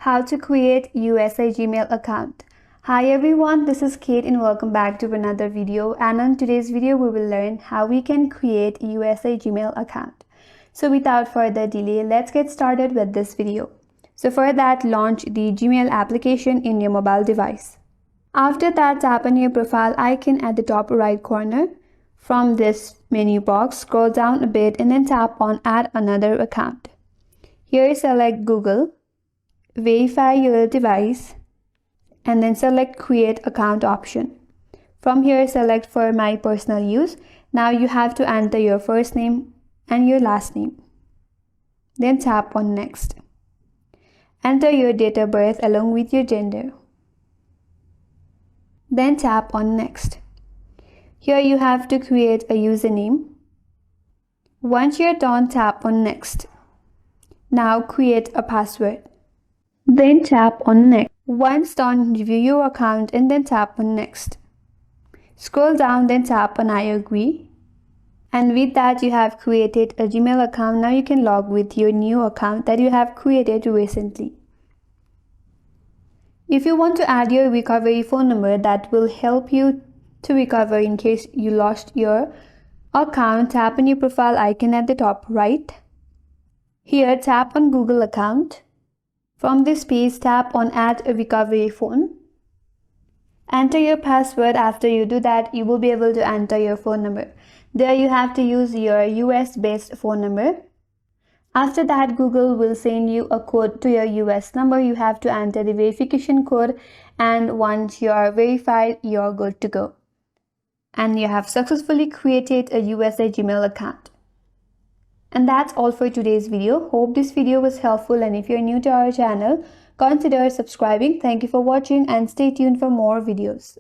How to create USA Gmail account. Hi everyone, this is Kate and welcome back to another video, and on today's video we will learn how we can create USA Gmail account. So without further delay, let's get started with this video. So for that, launch the Gmail application in your mobile device. After that, tap on your profile icon at the top right corner. From this menu box, scroll down a bit and then tap on Add Another Account. Here select Google, verify your device, and then select Create Account option. From here, select For My Personal Use. Now you have to enter your first name and your last name. Then tap on Next. Enter your date of birth along with your gender. Then tap on Next. Here you have to create a username. Once you're done, tap on Next. Now create a password. Then tap on Next. Once done, review your account and then tap on Next. Scroll down, then tap on I agree. And with that, you have created a Gmail account. Now you can log with your new account that you have created recently. If you want to add your recovery phone number that will help you to recover in case you lost your account, tap on your profile icon at the top right. Here, tap on Google account. From this page, tap on Add a Recovery Phone. Enter your password. After you do that, you will be able to enter your phone number. There you have to use your US-based phone number. After that, Google will send you a code to your US number. You have to enter the verification code, and once you are verified, you're good to go. And you have successfully created a USA Gmail account. And that's all for today's video. Hope this video was helpful, and if you're new to our channel, consider subscribing. Thank you for watching and stay tuned for more videos.